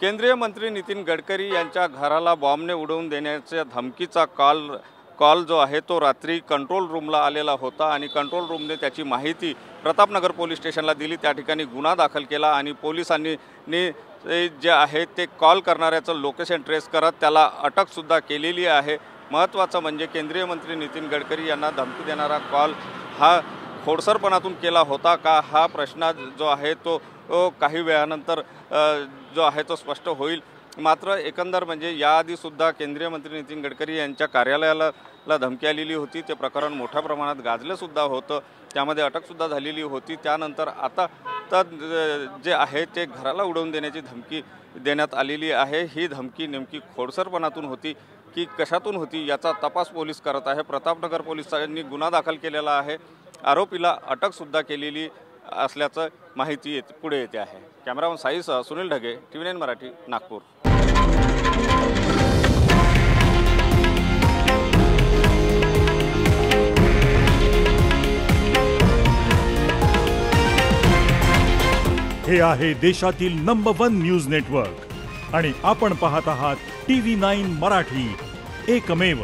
केंद्रीय मंत्री नितीन गडकरी यांच्या घराला बॉम्बने उडवून देण्याच्या धमकीचा कॉल जो आहे तो रात्री कंट्रोल रूमला आलेला होता आणि कंट्रोल रूमने त्याची माहिती प्रतापनगर पोलीस स्टेशनला दिली। त्या ठिकाणी गुन्हा दाखल केला आणि पोलिसांनी जे आहे ते कॉल करणाऱ्याचं लोकेशन ट्रेस करत त्याला अटकसुद्धा केलेली आहे। महत्त्वाचं म्हणजे केंद्रीय मंत्री नितीन गडकरी यांना धमकी देणारा कॉल हा खोडसरपणातून केला होता का, हा प्रश्न जो आहे तो काही वेळानंतर जो आहे तो स्पष्ट होईल। मात्र एकंदर म्हणजे याआधीसुद्धा केंद्रीय मंत्री नितीन गडकरी यांच्या कार्यालयाला धमकी आलेली होती। ते प्रकरण मोठ्या प्रमाणात गाजलेसुद्धा होतं, त्यामध्ये अटकसुद्धा झालेली होती। त्यानंतर आता तर जे आहे ते घराला उडवून देण्याची धमकी देण्यात आलेली आहे। ही धमकी नेमकी खोडसरपणातून होती की कशातून होती याचा तपास पोलीस करत आहे। प्रतापनगर पोलिसांनी गुन्हा दाखल केलेला आहे, आरोपीला अटकसुद्धा केलेली असल्याचं माहिती पुढे येते आहे। कॅमेरामन साईसह सुनील ढगे, TV9 मराठी, नागपूर। हे आहे देशातील नंबर 1 न्यूज नेटवर्क आणि आपण पाहत आहात TV9 मराठी, एकमेव।